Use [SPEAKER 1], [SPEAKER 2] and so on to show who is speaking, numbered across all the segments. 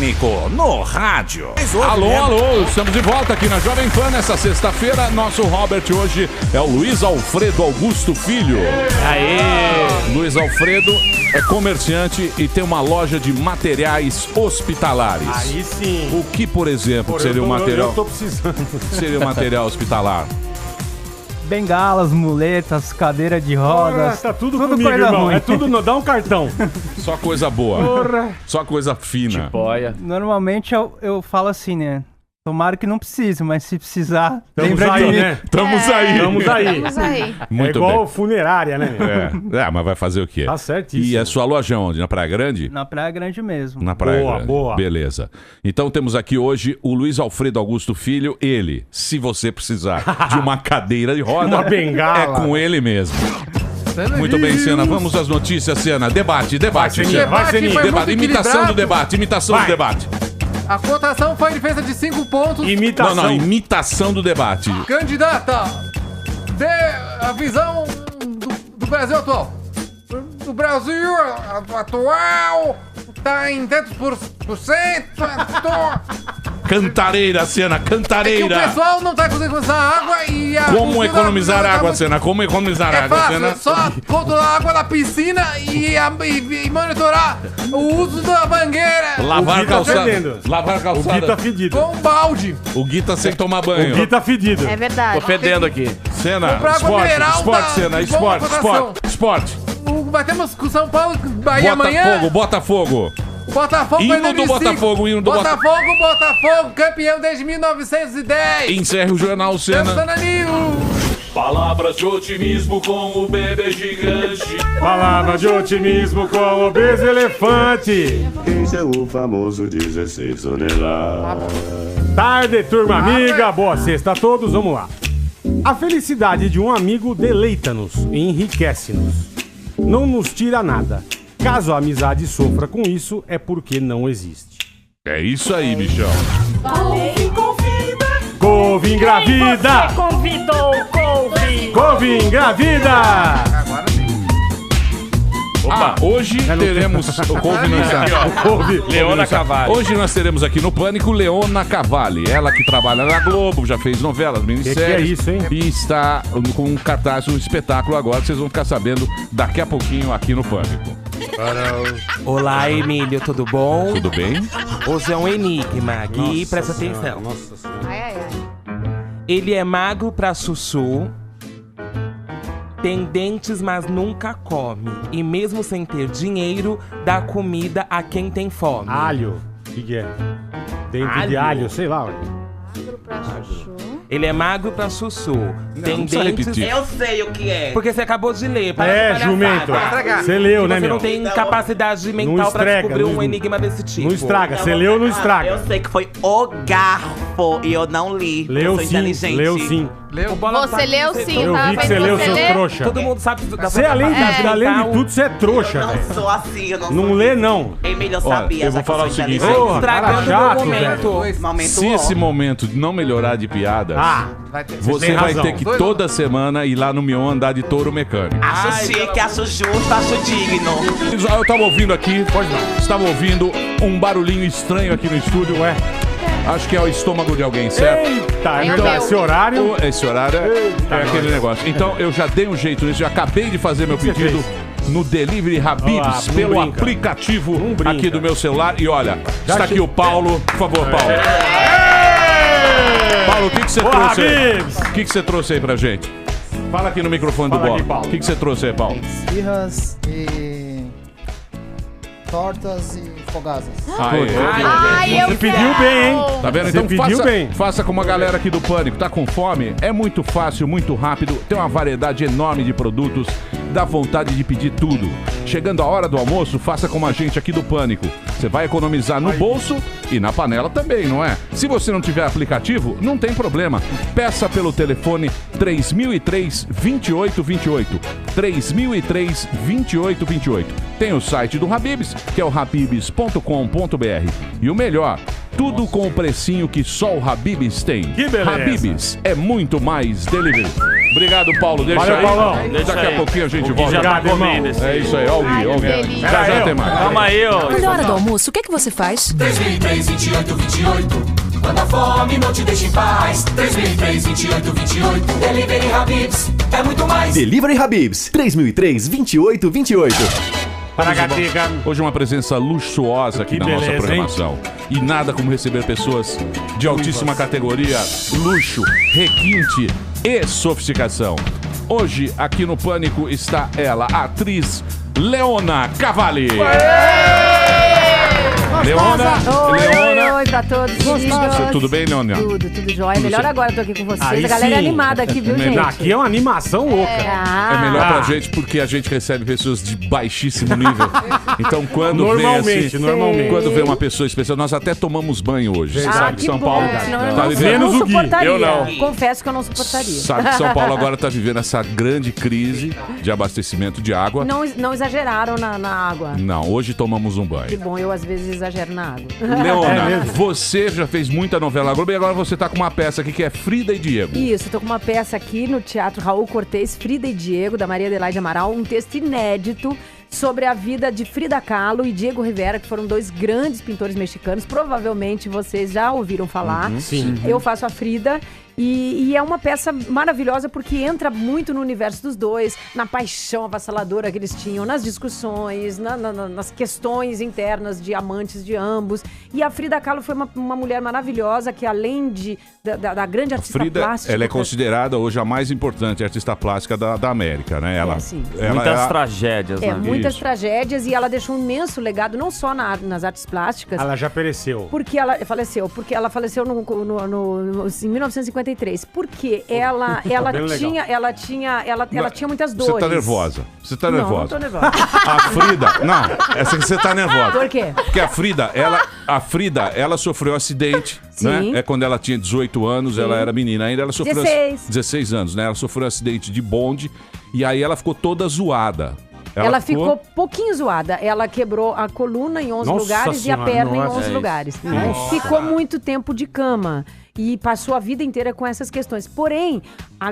[SPEAKER 1] Pânico no rádio.
[SPEAKER 2] Alô, estamos de volta aqui na Jovem Pan nessa sexta-feira. Nosso Robert hoje é o Luiz Alfredo Augusto Filho.
[SPEAKER 3] Aê!
[SPEAKER 2] Luiz Alfredo é comerciante e tem uma loja de materiais hospitalares.
[SPEAKER 3] Aí sim.
[SPEAKER 2] O que, por exemplo, seria um material?
[SPEAKER 3] Eu tô precisando.
[SPEAKER 2] Seria um material hospitalar?
[SPEAKER 4] Bengalas, muletas, cadeira de rodas.
[SPEAKER 3] Tá tudo comigo, irmão.
[SPEAKER 4] ruim.
[SPEAKER 3] É tudo, dá um cartão.
[SPEAKER 2] Só coisa boa.
[SPEAKER 3] Porra.
[SPEAKER 2] Só coisa fina.
[SPEAKER 5] Boia.
[SPEAKER 4] Normalmente eu falo assim, né? Tomara que não precise, mas se precisar,
[SPEAKER 3] Tamo
[SPEAKER 4] lembra
[SPEAKER 3] aí,
[SPEAKER 4] de mim.
[SPEAKER 3] né?
[SPEAKER 2] Estamos aí.
[SPEAKER 3] Estamos aí.
[SPEAKER 6] Estamos aí.
[SPEAKER 2] Muito
[SPEAKER 3] é igual
[SPEAKER 2] bem.
[SPEAKER 3] funerária, né?
[SPEAKER 2] Mas vai fazer o quê?
[SPEAKER 3] Tá certíssimo.
[SPEAKER 2] E a sua loja onde? Na Praia Grande?
[SPEAKER 4] Na Praia Grande mesmo.
[SPEAKER 2] Na Praia
[SPEAKER 3] Boa,
[SPEAKER 2] Grande.
[SPEAKER 3] boa.
[SPEAKER 2] Beleza. Então temos aqui hoje o Luiz Alfredo Augusto Filho. Ele, se você precisar de uma cadeira de roda,
[SPEAKER 3] Uma bengala.
[SPEAKER 2] é com ele mesmo. Muito bem, Senna. Vamos às notícias, Senna. Debate.
[SPEAKER 3] Vai, Seninha.
[SPEAKER 2] Debate. Imitação do debate.
[SPEAKER 5] A cotação foi defesa de 5 pontos.
[SPEAKER 3] Imitação.
[SPEAKER 2] Não, imitação do debate.
[SPEAKER 5] Candidata, dê a visão do Brasil atual. O Brasil atual tá em tantos por cento.
[SPEAKER 2] Cantareira, Senna,
[SPEAKER 5] É que o
[SPEAKER 2] cantareira.
[SPEAKER 5] pessoal não tá conseguindo economizar água e a...
[SPEAKER 2] Como economizar água, Senna? Como economizar
[SPEAKER 5] É
[SPEAKER 2] água,
[SPEAKER 5] fácil,
[SPEAKER 2] Senna?
[SPEAKER 5] é só controlar a água da piscina e monitorar o uso da mangueira
[SPEAKER 2] Lavar
[SPEAKER 3] O Gui tá
[SPEAKER 2] calçada.
[SPEAKER 3] fedendo.
[SPEAKER 2] Lavar
[SPEAKER 3] O
[SPEAKER 2] calçada.
[SPEAKER 3] Gui tá fedido.
[SPEAKER 5] com um balde.
[SPEAKER 2] O Gui tá sem tomar
[SPEAKER 3] O
[SPEAKER 2] banho.
[SPEAKER 3] Gui tá fedido.
[SPEAKER 6] É verdade.
[SPEAKER 5] Tô fedendo aqui.
[SPEAKER 2] Senna,
[SPEAKER 5] Comprar água mineral
[SPEAKER 2] esporte,
[SPEAKER 5] da-
[SPEAKER 2] Senna,
[SPEAKER 5] de boa cotação.
[SPEAKER 2] esporte.
[SPEAKER 5] Vai ter uma com São Paulo, Bahia amanhã.
[SPEAKER 2] Botafogo.
[SPEAKER 5] O Botafogo
[SPEAKER 2] Hino
[SPEAKER 5] vai
[SPEAKER 2] do
[SPEAKER 5] 2005.
[SPEAKER 2] Botafogo, hino do
[SPEAKER 5] Botafogo, campeão desde 1910.
[SPEAKER 2] Encerre o jornal, Senna.
[SPEAKER 5] Dançando
[SPEAKER 7] Palavras de otimismo com o bebê gigante.
[SPEAKER 3] Palavra de otimismo com o obeso elefante.
[SPEAKER 8] Esse é o famoso 16 toneladas.
[SPEAKER 3] Tarde, turma amiga. Boa sexta a todos. Vamos lá. A felicidade de um amigo deleita-nos e enriquece-nos. Não nos tira nada. Caso a amizade sofra com isso, é porque não existe.
[SPEAKER 2] É isso aí, bichão.
[SPEAKER 3] Couve engravida!
[SPEAKER 9] Convidou, Couve!
[SPEAKER 3] Couve engravida!
[SPEAKER 2] Hoje teremos o Couve não está.
[SPEAKER 5] Leona Cavalli.
[SPEAKER 2] Hoje nós teremos aqui no Pânico Leona Cavalli. Ela que trabalha na Globo, já fez novelas, minisséries.
[SPEAKER 3] Que é isso, hein?
[SPEAKER 2] E está com um cartaz, um espetáculo agora, que vocês vão ficar sabendo daqui a pouquinho aqui no Pânico.
[SPEAKER 10] Olá, Emílio, tudo bom?
[SPEAKER 2] Tudo bem?
[SPEAKER 10] Hoje é um enigma, Gui,
[SPEAKER 3] Nossa
[SPEAKER 10] presta
[SPEAKER 3] Senhora,
[SPEAKER 10] atenção.
[SPEAKER 3] Nossa Senhora.
[SPEAKER 6] Ai, ai, ai.
[SPEAKER 10] Ele é magro pra chuchu, tem dentes, mas nunca come. E mesmo sem ter dinheiro, dá comida a quem tem fome.
[SPEAKER 3] Alho. O que é? Dente de
[SPEAKER 10] Alho?
[SPEAKER 3] alho, sei lá. ué.
[SPEAKER 6] Magro pra chuchu.
[SPEAKER 10] Ele é magro pra chuchu, tem
[SPEAKER 2] não precisa
[SPEAKER 10] dentes...
[SPEAKER 2] repetir.
[SPEAKER 9] Eu sei o que é.
[SPEAKER 10] Porque você acabou de ler. para de
[SPEAKER 3] É,
[SPEAKER 10] palhaçada.
[SPEAKER 3] jumento. Você leu, né,
[SPEAKER 10] Você
[SPEAKER 3] meu?
[SPEAKER 10] não tem capacidade mental pra
[SPEAKER 3] estrega,
[SPEAKER 10] descobrir um
[SPEAKER 3] não-
[SPEAKER 10] enigma desse tipo.
[SPEAKER 3] Não estraga. Você leu, não estraga.
[SPEAKER 9] Eu sei que foi o garfo e eu não li.
[SPEAKER 3] Leu
[SPEAKER 9] eu sou
[SPEAKER 3] sim,
[SPEAKER 9] inteligente.
[SPEAKER 3] leu sim.
[SPEAKER 10] O Bola
[SPEAKER 6] Você
[SPEAKER 10] sabe
[SPEAKER 6] leu
[SPEAKER 10] que
[SPEAKER 6] sim,
[SPEAKER 3] Eu
[SPEAKER 6] tá?
[SPEAKER 3] vi que você leu, seu trouxa.
[SPEAKER 10] Todo mundo sabe da
[SPEAKER 3] Você,
[SPEAKER 10] sua
[SPEAKER 3] além
[SPEAKER 10] capacidade
[SPEAKER 3] de
[SPEAKER 10] mental.
[SPEAKER 3] tudo, você é trouxa,
[SPEAKER 9] Eu
[SPEAKER 3] velho.
[SPEAKER 9] não sou assim, eu não
[SPEAKER 3] Não
[SPEAKER 9] sou
[SPEAKER 3] lê,
[SPEAKER 9] assim.
[SPEAKER 3] não.
[SPEAKER 9] Emílio, eu
[SPEAKER 2] Olha,
[SPEAKER 9] sabia,
[SPEAKER 2] eu vou
[SPEAKER 9] já que
[SPEAKER 2] falar
[SPEAKER 9] eu sou
[SPEAKER 2] o seguinte.
[SPEAKER 9] inteligente.
[SPEAKER 3] Porra, cara
[SPEAKER 10] Estragando
[SPEAKER 3] chato,
[SPEAKER 10] o momento.
[SPEAKER 3] velho.
[SPEAKER 9] Momento
[SPEAKER 2] Se
[SPEAKER 9] ó.
[SPEAKER 2] esse momento não melhorar de piadas, você
[SPEAKER 3] tem
[SPEAKER 2] vai
[SPEAKER 3] razão.
[SPEAKER 2] ter que toda semana ir lá no Mion andar de touro mecânico.
[SPEAKER 9] Acho chique, acho justo, acho digno.
[SPEAKER 2] Eu tava ouvindo aqui, estava ouvindo um barulhinho estranho aqui no estúdio.
[SPEAKER 3] Ué.
[SPEAKER 2] Acho que é o estômago de alguém, certo?
[SPEAKER 3] Eita,
[SPEAKER 6] Meu
[SPEAKER 3] então,
[SPEAKER 6] Deus.
[SPEAKER 3] esse horário...
[SPEAKER 2] Esse horário é aquele negócio. Então eu já dei um jeito nisso, já acabei de fazer meu
[SPEAKER 3] que você
[SPEAKER 2] pedido no Delivery Habib's
[SPEAKER 3] Ah, não
[SPEAKER 2] pelo
[SPEAKER 3] brinca.
[SPEAKER 2] aplicativo
[SPEAKER 3] Não brinca.
[SPEAKER 2] aqui do meu celular. E olha,
[SPEAKER 3] Já
[SPEAKER 2] está aqui
[SPEAKER 3] che-
[SPEAKER 2] o Paulo. Por favor, Paulo. Paulo, o que você
[SPEAKER 3] Ô,
[SPEAKER 2] trouxe aí?
[SPEAKER 3] Habib's!
[SPEAKER 2] O que você trouxe aí pra gente? Fala aqui no microfone
[SPEAKER 3] Fala
[SPEAKER 2] do
[SPEAKER 3] aqui,
[SPEAKER 2] Bola.
[SPEAKER 3] Paulo.
[SPEAKER 2] O que você trouxe aí, Paulo?
[SPEAKER 11] Esfirras e tortas e fogazas.
[SPEAKER 2] Aí.
[SPEAKER 6] Ai, eu
[SPEAKER 3] Você pediu bem, hein?
[SPEAKER 2] Tá vendo?
[SPEAKER 3] Você
[SPEAKER 2] Então
[SPEAKER 3] pediu
[SPEAKER 2] faça,
[SPEAKER 3] bem.
[SPEAKER 2] faça como a galera aqui do Pânico. Tá com fome? É muito fácil, muito rápido. Tem uma variedade enorme de produtos. Dá vontade de pedir tudo. Chegando a hora do almoço, faça como a gente aqui do Pânico. Você vai economizar no bolso e na panela também, não é? Se você não tiver aplicativo, não tem problema. Peça pelo telefone 3003-2828. 3003-2828. Tem o site do Habib's, que é o habibs.com.br. E o melhor, Tudo com o precinho que só o Habib's tem.
[SPEAKER 3] Que beleza.
[SPEAKER 2] Habib's é muito mais delivery. Obrigado, Paulo. Deixa
[SPEAKER 3] Valeu,
[SPEAKER 2] aí.
[SPEAKER 3] Paulão.
[SPEAKER 2] Daqui a pouquinho a gente volta.
[SPEAKER 3] já tá comendo
[SPEAKER 2] É isso aí, ó o Gui, ó o Gui. Já tem mais.
[SPEAKER 12] Calma aí, ó.
[SPEAKER 13] Quando é hora do almoço, o que é que você faz?
[SPEAKER 14] 2003, 28, 28. Quando a fome não te deixa em paz. 2003, 28, 28. Delivery Habib's é muito mais.
[SPEAKER 15] Delivery Habib's. 3003, 28, 28.
[SPEAKER 2] Hoje uma presença luxuosa aqui na nossa programação. E nada como receber pessoas de altíssima categoria, luxo, requinte e sofisticação. Hoje, aqui no Pânico, está ela, a atriz Leona Cavalli. Leona,
[SPEAKER 16] Oi pra todos.
[SPEAKER 2] tudo bem, Leona?
[SPEAKER 16] Tudo jóia. Melhor agora eu tô aqui com vocês.
[SPEAKER 3] Aí
[SPEAKER 16] A galera é
[SPEAKER 3] sim.
[SPEAKER 16] animada aqui, viu, gente?
[SPEAKER 3] Aqui é uma animação louca.
[SPEAKER 2] É melhor pra gente porque a gente recebe pessoas de baixíssimo nível. Então, quando
[SPEAKER 3] Normalmente.
[SPEAKER 2] quando vem uma pessoa especial, nós até tomamos banho hoje. Você sabe que São Paulo
[SPEAKER 16] Senão eu
[SPEAKER 2] tá
[SPEAKER 16] não,
[SPEAKER 2] vivendo.
[SPEAKER 16] eu não suportaria.
[SPEAKER 2] Eu não.
[SPEAKER 16] Confesso que eu não suportaria.
[SPEAKER 2] Sabe que São Paulo agora tá vivendo essa grande crise de abastecimento de água.
[SPEAKER 16] Não exageraram na água.
[SPEAKER 2] Não, hoje tomamos um
[SPEAKER 16] Que
[SPEAKER 2] banho.
[SPEAKER 16] bom, eu às vezes exagero na água.
[SPEAKER 2] Leona, você já fez muita novela Globo e agora você tá com uma peça aqui que é Frida e Diego.
[SPEAKER 16] Isso, tô com uma peça aqui no Teatro Raul Cortez, Frida e Diego, da Maria Adelaide Amaral, um texto inédito sobre a vida de Frida Kahlo e Diego Rivera, que foram dois grandes pintores mexicanos. Provavelmente vocês já ouviram falar.
[SPEAKER 3] Sim.
[SPEAKER 16] Eu faço a Frida. E é uma peça maravilhosa porque entra muito no universo dos dois, na paixão avassaladora que eles tinham, nas discussões, nas questões internas de amantes de ambos. E a Frida Kahlo foi uma mulher maravilhosa que, além da grande artista plástica...
[SPEAKER 2] Ela é considerada hoje a mais importante artista plástica da América, né? Ela,
[SPEAKER 12] Muitas tragédias, né?
[SPEAKER 16] Muitas tragédias, e ela deixou um imenso legado, não só nas artes plásticas...
[SPEAKER 3] Ela já pereceu.
[SPEAKER 16] Porque ela faleceu em 1953. Porque ela tinha muitas dores.
[SPEAKER 2] Você tá nervosa. Você tá nervosa.
[SPEAKER 16] Não tô nervosa.
[SPEAKER 2] A Frida... Não, essa que você tá nervosa.
[SPEAKER 16] Por quê?
[SPEAKER 2] Porque a Frida, ela sofreu um acidente, né? É quando ela tinha 18 anos, ela era menina ainda, ela sofreu... 16 anos, né? Ela sofreu um acidente de bonde e aí ela ficou toda zoada.
[SPEAKER 16] Ela ficou pouquinho zoada. Ela quebrou a coluna em 11 lugares e a perna em 11 lugares. Ficou muito tempo de cama. E passou a vida inteira com essas questões. Porém,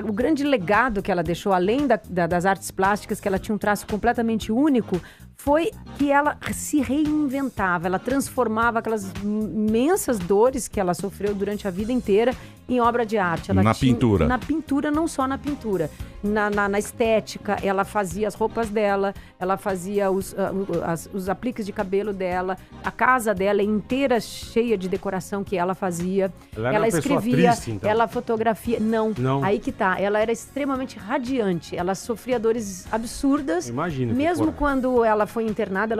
[SPEAKER 16] o grande legado que ela deixou, além das artes plásticas, que ela tinha um traço completamente único, foi que ela se reinventava. Ela transformava aquelas imensas dores que ela sofreu durante a vida inteira em obra de arte.
[SPEAKER 2] Pintura.
[SPEAKER 16] Na pintura, não só na pintura. Na estética, ela fazia as roupas dela, ela fazia os apliques de cabelo dela, a casa dela é inteira cheia de decoração que ela fazia. Ela escrevia, triste, então. Ela fotografia. Não, aí que tá. Ela era extremamente radiante. Ela sofria dores absurdas.
[SPEAKER 3] Imagina.
[SPEAKER 16] Mesmo quando ela foi internada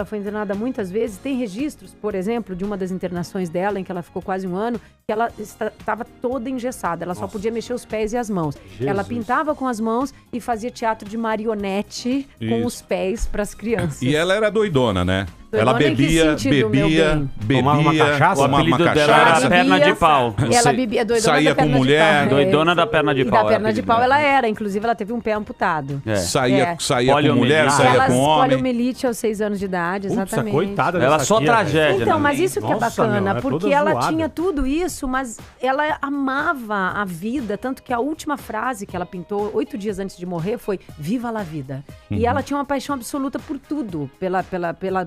[SPEAKER 16] muitas vezes. Tem registros, por exemplo, de uma das internações dela, em que ela ficou quase um ano, que ela estava toda engessada. Ela só podia mexer os pés e as mãos.
[SPEAKER 3] Jesus.
[SPEAKER 16] Ela pintava com as mãos e fazia teatro de marionete com os pés para as crianças.
[SPEAKER 2] E ela era doidona, né?
[SPEAKER 16] Ela
[SPEAKER 2] bebia,
[SPEAKER 3] tomava uma cachaça.
[SPEAKER 12] O apelido dela era perna de pau.
[SPEAKER 16] Ela bebia doidona
[SPEAKER 2] saía
[SPEAKER 16] da perna
[SPEAKER 2] com mulher.
[SPEAKER 16] de pau.
[SPEAKER 12] Doidona da perna de pau.
[SPEAKER 16] E da perna de pau ela era. Inclusive, ela teve um pé amputado.
[SPEAKER 2] Saía com mulher, saía com homem.
[SPEAKER 16] Poliomielite aos 6 anos de idade, exatamente.
[SPEAKER 3] Coitada
[SPEAKER 12] ela
[SPEAKER 3] dessa
[SPEAKER 12] só
[SPEAKER 3] tia,
[SPEAKER 12] tragédia.
[SPEAKER 16] Então,
[SPEAKER 12] né?
[SPEAKER 16] mas isso que é bacana, porque
[SPEAKER 3] toda
[SPEAKER 16] ela
[SPEAKER 3] zoada.
[SPEAKER 16] tinha tudo isso, mas ela amava a vida, tanto que a última frase que ela pintou 8 dias antes de morrer foi "Viva la vida". E ela tinha uma paixão absoluta por tudo,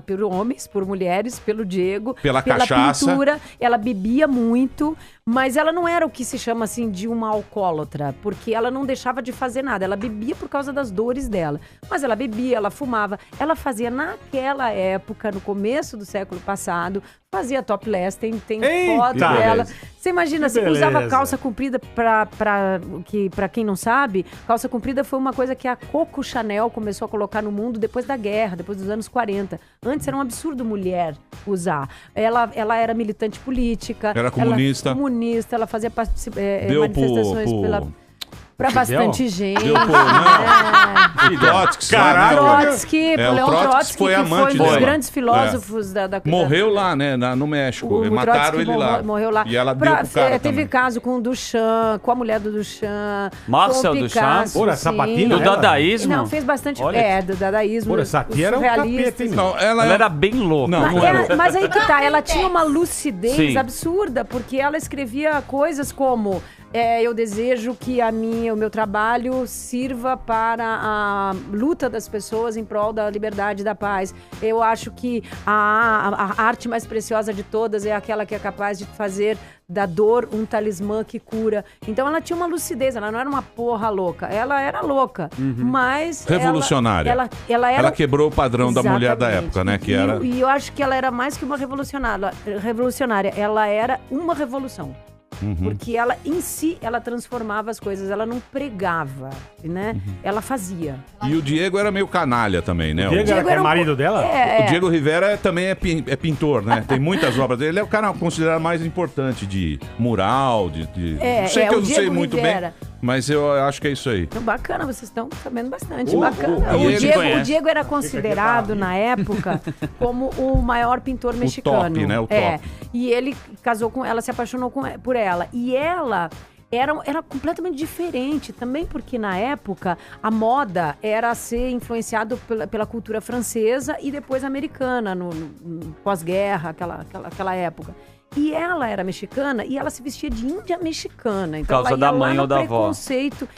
[SPEAKER 16] por homens, por mulheres, pelo Diego,
[SPEAKER 2] pela
[SPEAKER 16] cachaça. Pintura. Ela bebia muito, mas ela não era o que se chama assim de uma alcoólatra, porque ela não deixava de fazer nada. Ela bebia por causa das dores dela, mas ela bebia, ela fumava, ela fazia naquela época, no começo do século passado, fazia topless, tem foto dela. Você imagina, você usava calça comprida pra quem não sabe, calça comprida foi uma coisa que a Coco Chanel começou a colocar no mundo depois da guerra, depois dos anos 40. Antes era um absurdo mulher usar. Ela era militante política.
[SPEAKER 2] Era comunista.
[SPEAKER 16] Ela fazia manifestações pra bastante gente.
[SPEAKER 2] O Trotsky,
[SPEAKER 3] Caralho.
[SPEAKER 16] Trotsky,
[SPEAKER 2] o
[SPEAKER 16] Leon Trotsky,
[SPEAKER 2] foi
[SPEAKER 16] que
[SPEAKER 2] amante
[SPEAKER 16] foi um dos
[SPEAKER 2] dela.
[SPEAKER 16] grandes filósofos da
[SPEAKER 2] Morreu lá, né, no México.
[SPEAKER 16] O
[SPEAKER 2] Mataram
[SPEAKER 16] Trotsky
[SPEAKER 2] ele lá.
[SPEAKER 16] morreu lá.
[SPEAKER 2] E ela deu pro cara
[SPEAKER 16] teve
[SPEAKER 2] também.
[SPEAKER 16] caso com o Duchamp, com a mulher do Duchamp.
[SPEAKER 12] Marcel
[SPEAKER 16] com o
[SPEAKER 12] Duchamp?
[SPEAKER 16] Picasso,
[SPEAKER 3] Ora,
[SPEAKER 16] sim.
[SPEAKER 3] Sabatina,
[SPEAKER 12] Do dadaísmo?
[SPEAKER 16] Não, fez bastante.
[SPEAKER 12] Olha.
[SPEAKER 16] Do dadaísmo.
[SPEAKER 3] Porra, essa tia era um capeta, hein, meu?
[SPEAKER 2] Não,
[SPEAKER 12] Ela era bem louca.
[SPEAKER 2] Não,
[SPEAKER 16] Mas aí que tá, ela tinha uma lucidez
[SPEAKER 12] Sim.
[SPEAKER 16] absurda, porque ela escrevia coisas como eu desejo que o meu trabalho sirva para a luta das pessoas em prol da liberdade e da paz. Eu acho que a arte mais preciosa de todas é aquela que é capaz de fazer da dor um talismã que cura. Então ela tinha uma lucidez, ela não era uma porra louca. Ela era louca, mas...
[SPEAKER 2] Revolucionária.
[SPEAKER 16] Ela era...
[SPEAKER 2] Ela quebrou o padrão da mulher da
[SPEAKER 16] Exatamente.
[SPEAKER 2] época, né? Que era...
[SPEAKER 16] E eu acho que ela era mais que uma revolucionária. Ela era uma revolução. Porque ela, em si, ela transformava as coisas. Ela não pregava, né? Ela fazia.
[SPEAKER 2] E o Diego era meio canalha também, né?
[SPEAKER 3] O Diego era o marido dela?
[SPEAKER 2] O Diego Rivera também é pintor, né? Tem muitas obras dele. Ele é o cara considerado mais importante de mural, não sei que eu não sei muito bem, mas eu acho que é isso aí.
[SPEAKER 16] Então, bacana, vocês estão sabendo bastante. Bacana. O Diego era considerado, na época, como o maior pintor mexicano.
[SPEAKER 2] O top, né? O top.
[SPEAKER 16] E ele casou com ela, se apaixonou por ela. E ela... Era completamente diferente, também porque na época a moda era ser influenciado pela cultura francesa e depois americana, no pós-guerra, aquela época. E ela era mexicana e ela se vestia de índia mexicana. Então,
[SPEAKER 12] por causa da mãe ou da avó.
[SPEAKER 16] Preconceito.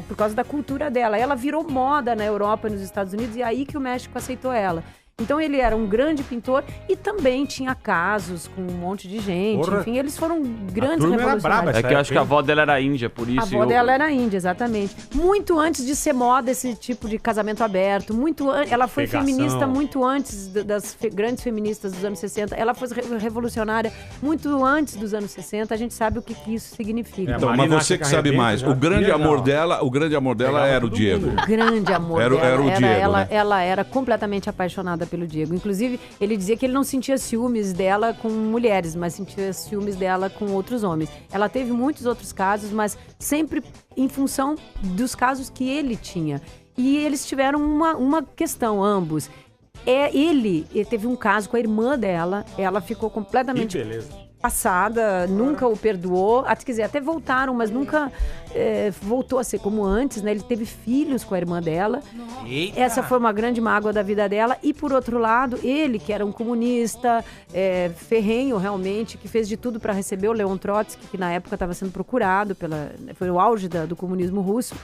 [SPEAKER 16] Por causa da cultura dela. Ela virou moda na Europa e nos Estados Unidos e é aí que o México aceitou ela. Então ele era um grande pintor e também tinha casos com um monte de gente.
[SPEAKER 3] Porra.
[SPEAKER 16] Enfim, eles foram grandes revolucionários.
[SPEAKER 12] É que eu acho que a avó dela era índia, por isso.
[SPEAKER 16] A avó dela era índia, exatamente. Muito antes de ser moda esse tipo de casamento aberto. Ela foi feminista muito antes das grandes feministas dos anos 60. Ela foi revolucionária muito antes dos anos 60. A gente sabe o que isso significa.
[SPEAKER 2] Então, mas você que sabe mais. O grande amor dela era o Diego.
[SPEAKER 16] O grande amor
[SPEAKER 2] era
[SPEAKER 16] dela.
[SPEAKER 2] O Diego, né?
[SPEAKER 16] Ela era completamente apaixonada pelo Diego. Inclusive, ele dizia que ele não sentia ciúmes dela com mulheres, mas sentia ciúmes dela com outros homens. Ela teve muitos outros casos, mas sempre em função dos casos que ele tinha. E eles tiveram uma questão, ambos. Ele teve um caso com a irmã dela, ela ficou completamente passada, nunca o perdoou, até voltaram, mas nunca voltou a ser como antes, né? Ele teve filhos com a irmã dela. Eita. Essa foi uma grande mágoa da vida dela. E por outro lado, ele, que era um comunista ferrenho realmente, que fez de tudo para receber o Leon Trotsky, que na época estava sendo procurado, foi o auge do comunismo russo.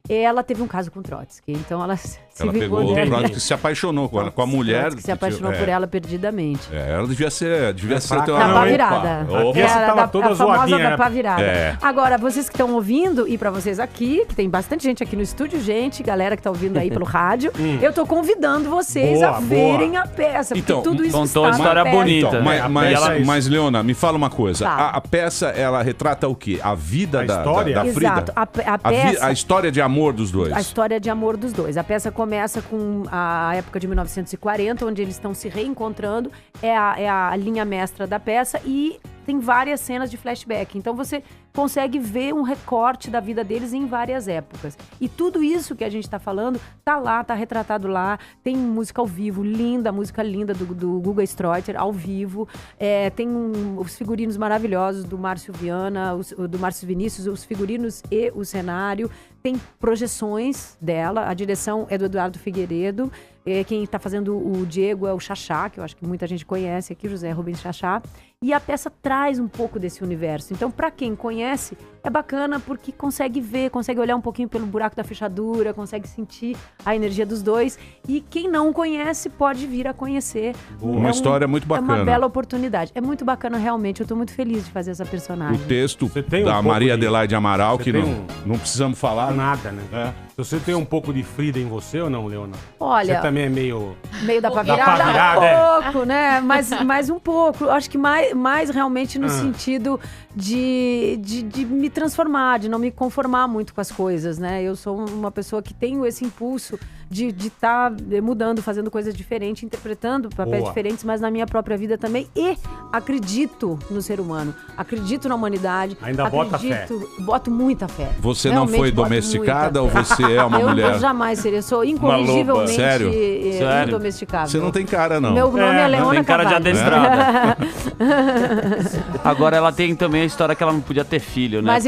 [SPEAKER 16] Ela teve um caso com Trotsky, então ela
[SPEAKER 2] pegou o Trotsky, se apaixonou com ela, com a mulher.
[SPEAKER 16] Trotsky se apaixonou por ela perdidamente.
[SPEAKER 2] Ela devia ser
[SPEAKER 16] da pá virada. Era a famosa da pá virada. Agora, vocês que estão ouvindo, e pra vocês aqui, que tem bastante gente aqui no estúdio, galera que tá ouvindo aí pelo rádio, eu tô convidando vocês a verem a peça, porque
[SPEAKER 2] então,
[SPEAKER 16] tudo isso
[SPEAKER 12] contou
[SPEAKER 16] está
[SPEAKER 12] uma história bonita.
[SPEAKER 2] Mas, Leona, me fala uma coisa. A peça, ela retrata o quê? A vida da Frida?
[SPEAKER 16] Exato. A peça...
[SPEAKER 2] A história de amor dos dois.
[SPEAKER 16] A história de amor dos dois. A peça começa com a época de 1940, onde eles estão se reencontrando. É a linha mestra da peça e tem várias cenas de flashback. Então você consegue ver um recorte da vida deles em várias épocas. E tudo isso que a gente tá falando tá lá, tá retratado lá. Tem música ao vivo, música linda do Guga Streuter, ao vivo. Tem os figurinos maravilhosos do Márcio Viana, do Márcio Vinícius, os figurinos e o cenário. Tem projeções dela, a direção é do Eduardo Figueiredo. Quem está fazendo o Diego é o Xaxá, que eu acho que muita gente conhece aqui, José Rubens Xaxá. E a peça traz um pouco desse universo. Então, para quem conhece, é bacana porque consegue ver, consegue olhar um pouquinho pelo buraco da fechadura, consegue sentir a energia dos dois. E quem não conhece pode vir a conhecer.
[SPEAKER 2] Uma história muito bacana.
[SPEAKER 16] É uma bela oportunidade. É muito bacana, realmente. Eu estou muito feliz de fazer essa personagem.
[SPEAKER 2] O texto da Maria Adelaide Amaral, que não precisamos falar.
[SPEAKER 3] Nada, né? Você tem um pouco de Frida em você ou não, Leona?
[SPEAKER 16] Olha...
[SPEAKER 3] Você também é meio
[SPEAKER 16] da pá virada? Um pouco, né? Mas um pouco. Acho que mais... mais realmente no sentido de me transformar, de não me conformar muito com as coisas, né? Eu sou uma pessoa que tenho esse impulso de estar mudando, fazendo coisas diferentes, interpretando papéis diferentes, mas na minha própria vida também. E acredito no ser humano, acredito na humanidade.
[SPEAKER 3] Ainda bota fé.
[SPEAKER 16] Boto muita fé.
[SPEAKER 2] Você não
[SPEAKER 16] Realmente
[SPEAKER 2] foi
[SPEAKER 16] boto
[SPEAKER 2] domesticada ou
[SPEAKER 16] muita fé.
[SPEAKER 2] você é uma mulher?
[SPEAKER 16] Eu jamais seria. Eu sou incorrigivelmente
[SPEAKER 2] Sério?
[SPEAKER 16] indomesticável.
[SPEAKER 2] Você não tem cara, não.
[SPEAKER 16] Meu nome é Leona
[SPEAKER 12] tem cara de
[SPEAKER 16] Carvalho.
[SPEAKER 12] adestrada. Agora ela tem também a história que ela não podia ter filho, né?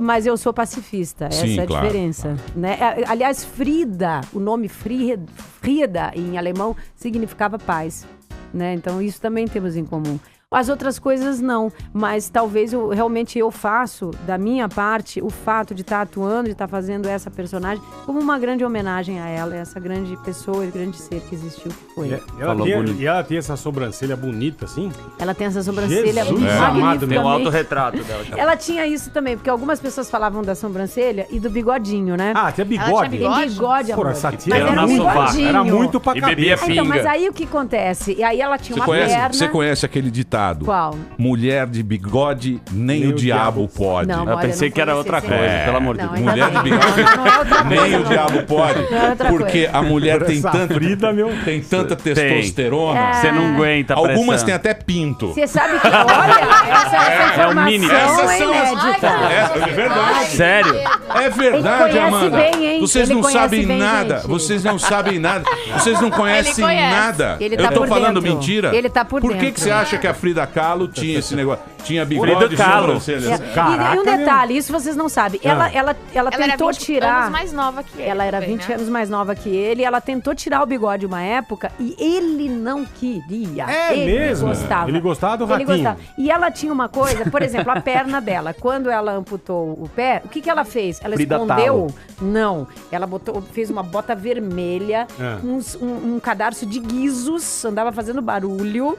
[SPEAKER 16] Mas eu sou pacifista.
[SPEAKER 2] Sim,
[SPEAKER 16] essa é a
[SPEAKER 2] claro,
[SPEAKER 16] diferença. Né? Aliás, Frida, o nome Frida em alemão significava paz. Né? Então isso também temos em comum. As outras coisas não, mas talvez realmente eu faço, da minha parte, o fato de estar atuando, de estar fazendo essa personagem como uma grande homenagem a ela, essa grande pessoa e grande ser que existiu, que foi.
[SPEAKER 3] E ela tem essa sobrancelha bonita, assim?
[SPEAKER 16] Ela tem essa sobrancelha
[SPEAKER 3] amado,
[SPEAKER 12] tem um autorretrato dela.
[SPEAKER 16] Ela tinha isso também, porque algumas pessoas falavam da sobrancelha e do bigodinho, né?
[SPEAKER 3] Ah, tinha bigode?
[SPEAKER 16] Tem bigode, amor.
[SPEAKER 3] Porra, essa tia
[SPEAKER 16] Mas era um bigodinho.
[SPEAKER 3] Era muito pra cabeça.
[SPEAKER 12] E bebia pinga.
[SPEAKER 16] Então, mas aí o que acontece? E aí ela tinha perna...
[SPEAKER 2] Você conhece aquele ditado?
[SPEAKER 16] Qual?
[SPEAKER 2] Mulher de bigode, nem o diabo pode.
[SPEAKER 16] Não,
[SPEAKER 12] eu pensei que era outra coisa, pelo amor de Deus.
[SPEAKER 2] Mulher de bigode, nem o diabo pode. Porque a mulher tem tanta testosterona.
[SPEAKER 12] Você não aguenta a pressão.
[SPEAKER 2] Algumas têm até pinto.
[SPEAKER 16] Você sabe que, olha, essa informação
[SPEAKER 12] o mínimo.
[SPEAKER 16] é inédita.
[SPEAKER 2] É verdade.
[SPEAKER 12] Sério?
[SPEAKER 2] É verdade,
[SPEAKER 16] Ele conhece
[SPEAKER 2] Amanda.
[SPEAKER 16] bem, hein?
[SPEAKER 2] Vocês
[SPEAKER 16] Ele
[SPEAKER 2] não
[SPEAKER 16] conhece
[SPEAKER 2] sabem
[SPEAKER 16] bem,
[SPEAKER 2] nada.
[SPEAKER 16] gente.
[SPEAKER 2] Vocês não sabem nada. Vocês não conhecem
[SPEAKER 6] conhece.
[SPEAKER 2] nada.
[SPEAKER 16] Ele tá
[SPEAKER 2] Eu tô
[SPEAKER 16] por
[SPEAKER 2] falando
[SPEAKER 16] dentro.
[SPEAKER 2] mentira.
[SPEAKER 16] Ele tá por
[SPEAKER 2] que
[SPEAKER 16] dentro.
[SPEAKER 2] você acha que a Frida Kahlo tinha esse negócio? Tinha bigode
[SPEAKER 12] Frida
[SPEAKER 2] e
[SPEAKER 12] Kahlo.
[SPEAKER 2] sobrancelha.
[SPEAKER 16] E um detalhe, isso vocês não sabem. Ela
[SPEAKER 6] Ela
[SPEAKER 16] tentou
[SPEAKER 6] era 20
[SPEAKER 16] tirar...
[SPEAKER 6] anos mais nova que ele.
[SPEAKER 16] Ela era
[SPEAKER 6] também,
[SPEAKER 16] 20
[SPEAKER 6] né?
[SPEAKER 16] anos mais nova que ele. Ela tentou tirar o bigode uma época e ele não queria.
[SPEAKER 3] É
[SPEAKER 16] ele
[SPEAKER 3] mesmo?
[SPEAKER 16] Gostava.
[SPEAKER 3] Ele gostava do
[SPEAKER 16] Ele
[SPEAKER 3] ratinho.
[SPEAKER 16] gostava. E ela tinha uma coisa, por exemplo, a perna dela. Quando ela amputou o pé, o que ela fez? Ela
[SPEAKER 12] Frida
[SPEAKER 16] escondeu...
[SPEAKER 12] Kahlo.
[SPEAKER 16] Não. Ela fez uma bota vermelha, um cadarço de guizos, andava fazendo barulho.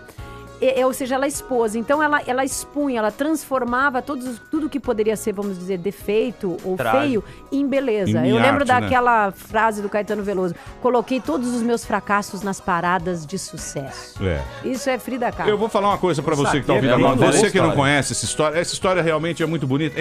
[SPEAKER 16] Ou seja, ela expôs. Então, ela expunha, ela transformava tudo que poderia ser, vamos dizer, defeito ou feio em beleza.
[SPEAKER 2] Em
[SPEAKER 16] Eu lembro
[SPEAKER 2] arte, né?
[SPEAKER 16] daquela frase do Caetano Veloso: coloquei todos os meus fracassos nas paradas de sucesso. Isso é Frida Kahlo.
[SPEAKER 2] Eu vou falar uma coisa pra você que tá ouvindo agora. Você que não conhece essa história realmente é muito bonita.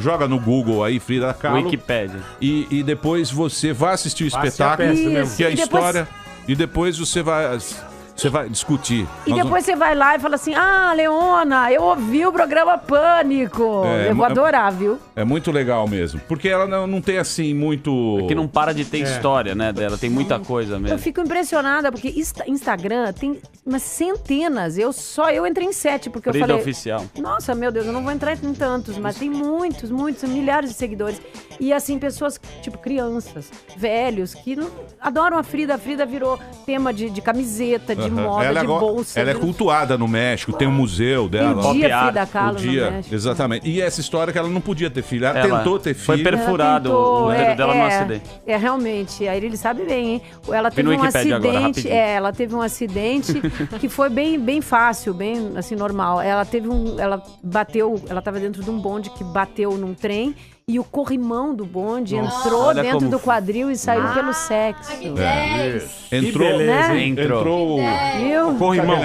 [SPEAKER 2] Joga no Google aí, Frida Kahlo.
[SPEAKER 12] Wikipédia.
[SPEAKER 2] E depois você vai assistir o espetáculo, que é a história. E depois você vai discutir.
[SPEAKER 16] E depois você vai lá e fala assim: ah, Leona, eu ouvi o programa Pânico. Eu vou adorar, viu?
[SPEAKER 2] É muito legal mesmo. Porque ela não tem assim muito...
[SPEAKER 12] É que não para de ter história, né, dela. Tem muita coisa mesmo.
[SPEAKER 16] Eu fico impressionada, porque Instagram tem umas centenas. Eu entrei em 7, porque
[SPEAKER 12] Frida
[SPEAKER 16] eu falei...
[SPEAKER 12] oficial.
[SPEAKER 16] Nossa, meu Deus, eu não vou entrar em tantos, mas tem muitos, milhares de seguidores. E assim, pessoas, tipo crianças, velhos, que adoram a Frida. A Frida virou tema de camiseta, de moda, de bolsa.
[SPEAKER 2] Ela é cultuada no México, tem um museu dela.
[SPEAKER 16] Tem o dia Frida Kahlo no México.
[SPEAKER 2] Exatamente. E essa história que ela não podia ter filho. Ela tentou ter filho.
[SPEAKER 12] Foi perfurado o útero dela no acidente.
[SPEAKER 16] Realmente. Aí ele sabe bem, hein? Ela
[SPEAKER 12] teve um acidente.
[SPEAKER 16] Ela teve um acidente que foi bem fácil, bem assim, normal. Ela tava dentro de um bonde que bateu num trem. E o corrimão do bonde entrou dentro do quadril e saiu pelo sexo.
[SPEAKER 2] Entrou,
[SPEAKER 16] né?
[SPEAKER 2] Entrou
[SPEAKER 16] o
[SPEAKER 2] corrimão.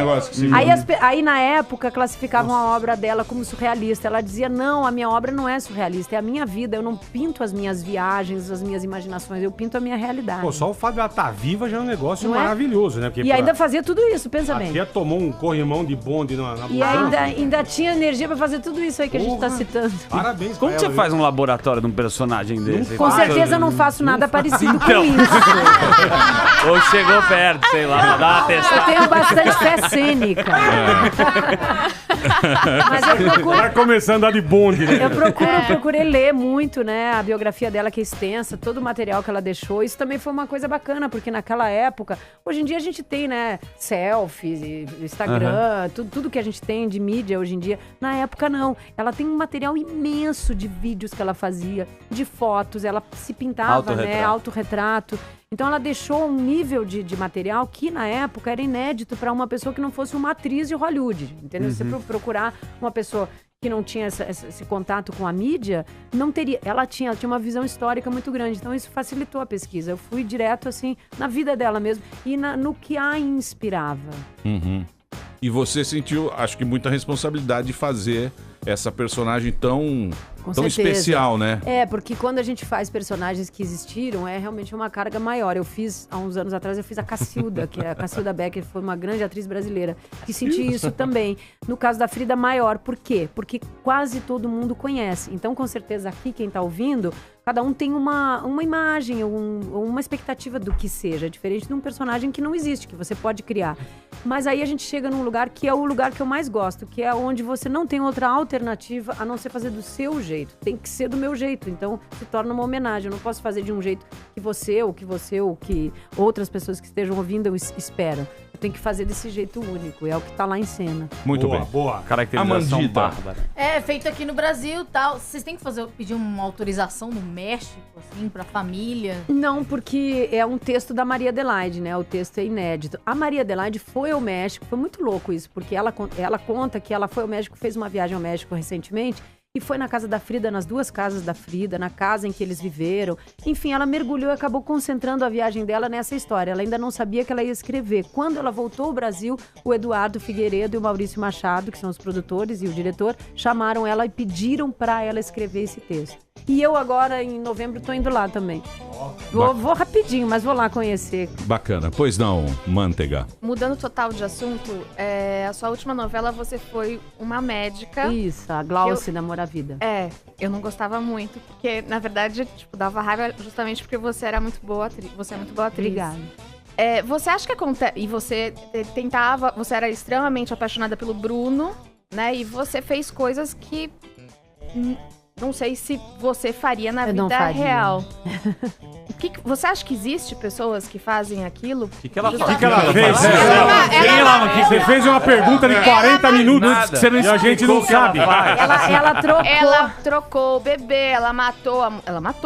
[SPEAKER 16] Aí na época classificavam a obra dela como surrealista. Ela dizia: não, a minha obra não é surrealista, é a minha vida. Eu não pinto as minhas viagens, as minhas imaginações, eu pinto a minha realidade.
[SPEAKER 3] Pô, só o fato de ela estar viva já é um negócio
[SPEAKER 16] Não é?
[SPEAKER 3] maravilhoso, né? Porque
[SPEAKER 16] E ainda fazia tudo isso, pensa bem.
[SPEAKER 3] Tia tomou um corrimão de bonde na
[SPEAKER 16] E ainda tinha energia pra fazer tudo isso aí que a gente tá citando.
[SPEAKER 3] Parabéns.
[SPEAKER 12] Como você faz um laboratório de um personagem desse?
[SPEAKER 16] Com certeza eu não faço nada parecido com isso.
[SPEAKER 12] Ou chegou perto, sei lá, dá uma testada.
[SPEAKER 16] Eu tenho bastante fé cênica. Mas eu procuro...
[SPEAKER 3] Vai começando a andar de bonde, né?
[SPEAKER 16] Eu procurei ler muito, né? A biografia dela, que é extensa, todo o material que ela deixou. Isso também foi uma coisa bacana, porque naquela época... Hoje em dia a gente tem, né? Selfies, Instagram, tudo que a gente tem de mídia hoje em dia. Na época, não. Ela tem um material imenso de vídeos que ela fazia, de fotos. Ela se pintava, né? Autorretrato. Então ela deixou um nível de material que na época era inédito para uma pessoa que não fosse uma atriz de Hollywood, entendeu? Se você procurar uma pessoa que não tinha esse contato com a mídia, não teria. Ela tinha uma visão histórica muito grande, então isso facilitou a pesquisa. Eu fui direto assim na vida dela mesmo e no que a inspirava.
[SPEAKER 2] E você sentiu, acho que, muita responsabilidade de fazer essa personagem tão especial, né?
[SPEAKER 16] Porque quando a gente faz personagens que existiram, é realmente uma carga maior. Eu fiz, há uns anos atrás, a Cacilda, que a Cacilda Becker foi uma grande atriz brasileira, que senti isso também. No caso da Frida, maior. Por quê? Porque quase todo mundo conhece. Então, com certeza, aqui, quem tá ouvindo, cada um tem uma imagem, uma expectativa do que seja, diferente de um personagem que não existe, que você pode criar. Mas aí a gente chega num lugar que é o lugar que eu mais gosto, que é onde você não tem outra alternativa a não ser fazer do seu jeito. Tem que ser do meu jeito. Então, se torna uma homenagem. Eu não posso fazer de um jeito que você, ou que outras pessoas que estejam ouvindo esperam. Eu tenho que fazer desse jeito único. É o que tá lá em cena.
[SPEAKER 2] Muito bem.
[SPEAKER 3] Boa.
[SPEAKER 2] Caracterização bárbara.
[SPEAKER 17] É feito aqui no Brasil e tal. Vocês têm que pedir uma autorização no México, assim, pra família?
[SPEAKER 16] Não, porque é um texto da Maria Adelaide, né? O texto é inédito. A Maria Adelaide foi ao México, foi muito louco isso, porque ela conta que ela foi ao México, fez uma viagem ao México recentemente, e foi na casa da Frida, nas duas casas da Frida, na casa em que eles viveram. Enfim, ela mergulhou e acabou concentrando a viagem dela nessa história. Ela ainda não sabia que ela ia escrever. Quando ela voltou ao Brasil, o Eduardo Figueiredo e o Maurício Machado, que são os produtores e o diretor, chamaram ela e pediram para ela escrever esse texto. E eu agora, em novembro, tô indo lá também. Vou rapidinho, mas vou lá conhecer.
[SPEAKER 2] Bacana. Pois não, Manteiga.
[SPEAKER 6] Mudando total de assunto, a sua última novela você foi uma médica.
[SPEAKER 16] Isso, a Glauce da Amor à Vida.
[SPEAKER 6] Eu não gostava muito, porque, na verdade, dava raiva justamente porque você era muito boa atriz. Você é muito boa atriz.
[SPEAKER 16] Obrigada.
[SPEAKER 6] Você acha que acontece... E você você era extremamente apaixonada pelo Bruno, né? E você fez coisas que... Não sei se você faria na vida real. Você acha que existe pessoas que fazem aquilo?
[SPEAKER 3] O que ela fez? Você fez uma pergunta de 40 minutos e a gente não sabe.
[SPEAKER 6] Ela trocou o bebê, ela matou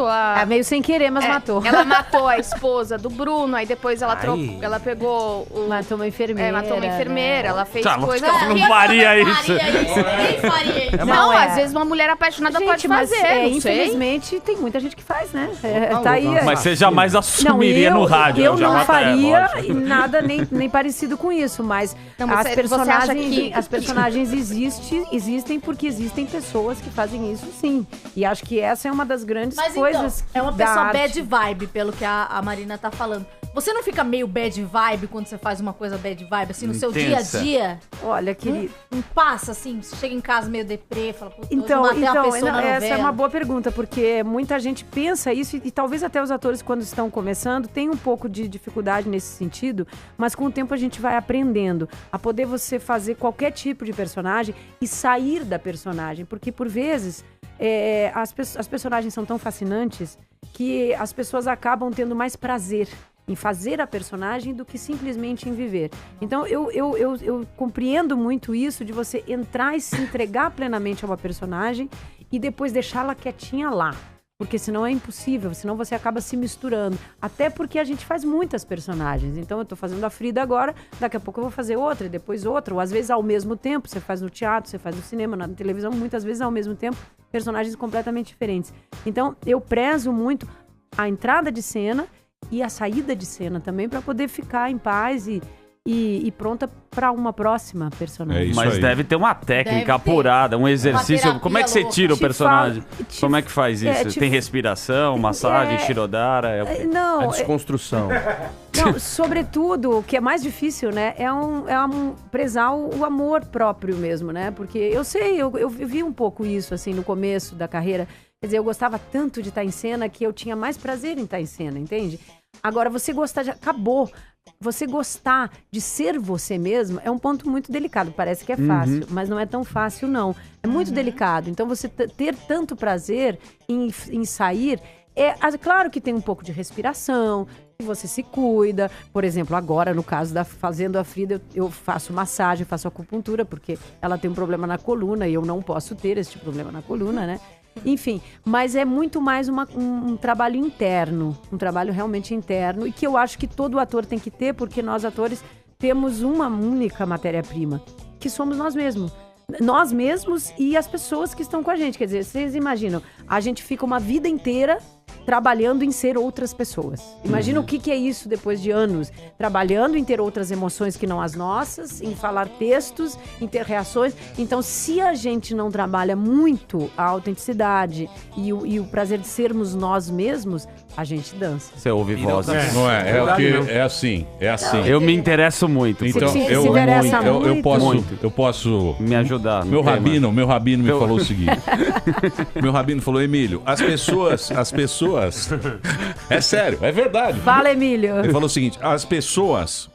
[SPEAKER 6] a...
[SPEAKER 16] meio sem querer, mas matou.
[SPEAKER 6] Ela matou a esposa do Bruno, aí depois ela ela pegou...
[SPEAKER 16] Matou uma enfermeira.
[SPEAKER 6] Matou uma enfermeira,
[SPEAKER 16] né?
[SPEAKER 6] Ela fez coisas...
[SPEAKER 12] Não faria isso.
[SPEAKER 17] Ninguém faria isso.
[SPEAKER 6] Não, às vezes uma mulher apaixonada pode fazer, não sei.
[SPEAKER 16] Infelizmente, tem muita gente que faz, né? Tá aí.
[SPEAKER 12] Mas você jamais assumiria no rádio.
[SPEAKER 16] Eu não faria nada nem parecido com isso, mas as personagens existem porque existem pessoas que fazem isso, sim. E acho que essa é uma das grandes coisas.
[SPEAKER 17] Então, é uma pessoa bad vibe, pelo que a Marina tá falando. Você não fica meio bad vibe quando você faz uma coisa bad vibe, assim, no seu dia a dia?
[SPEAKER 16] Olha, querido.
[SPEAKER 17] Não passa, assim, você chega em casa meio deprê, fala, putz,
[SPEAKER 16] então,
[SPEAKER 17] matei uma pessoa na novela.
[SPEAKER 16] Essa é uma boa pergunta, porque muita gente pensa isso, e talvez até os atores, quando estão começando, tem um pouco de dificuldade nesse sentido, mas com o tempo a gente vai aprendendo a poder você fazer qualquer tipo de personagem e sair da personagem, porque por vezes as personagens são tão fascinantes que as pessoas acabam tendo mais prazer em fazer a personagem do que simplesmente em viver. Então, eu compreendo muito isso de você entrar e se entregar plenamente a uma personagem e depois deixá-la quietinha lá. Porque senão é impossível, senão você acaba se misturando. Até porque a gente faz muitas personagens. Então, eu tô fazendo a Frida agora, daqui a pouco eu vou fazer outra, e depois outra. Ou às vezes ao mesmo tempo, você faz no teatro, você faz no cinema, na televisão, muitas vezes ao mesmo tempo, personagens completamente diferentes. Então, eu prezo muito a entrada de cena e a saída de cena também, para poder ficar em paz e pronta para uma próxima personagem.
[SPEAKER 12] Mas deve ter uma técnica apurada, um exercício. Como é que você tira o personagem? Como é que faz isso? Tem respiração, massagem, shirodara?
[SPEAKER 16] Não,
[SPEAKER 12] a desconstrução.
[SPEAKER 16] Não, sobretudo, o que é mais difícil, né, é prezar o amor próprio mesmo, né? Porque eu vi um pouco isso, assim, no começo da carreira. Quer dizer, eu gostava tanto de estar em cena que eu tinha mais prazer em estar em cena, entende? Agora, você gostar acabou. Você gostar de ser você mesmo é um ponto muito delicado. Parece que é fácil, mas não é tão fácil, não. É muito delicado. Então, você ter tanto prazer em sair... Claro que tem um pouco de respiração, que você se cuida. Por exemplo, agora, no caso da Fazendo a Frida, eu faço massagem, faço acupuntura, porque ela tem um problema na coluna e eu não posso ter esse problema na coluna, né? Enfim, mas é muito mais um trabalho interno, um trabalho realmente interno, e que eu acho que todo ator tem que ter, porque nós atores temos uma única matéria-prima, que somos nós mesmos. Nós mesmos e as pessoas que estão com a gente. Quer dizer, vocês imaginam, a gente fica uma vida inteira trabalhando em ser outras pessoas. Imagina o que é isso depois de anos. Trabalhando em ter outras emoções que não as nossas, em falar textos, em ter reações. Então, se a gente não trabalha muito a autenticidade e o prazer de sermos nós mesmos, a gente dança.
[SPEAKER 12] Você ouve vozes.
[SPEAKER 2] Não é? É assim.
[SPEAKER 12] Eu me interesso muito.
[SPEAKER 2] Então, eu posso
[SPEAKER 12] me ajudar.
[SPEAKER 2] Meu rabino me falou o seguinte. Meu rabino falou, Emílio, as pessoas... É sério, é verdade.
[SPEAKER 16] Fala, Emílio.
[SPEAKER 2] Ele falou o seguinte, as pessoas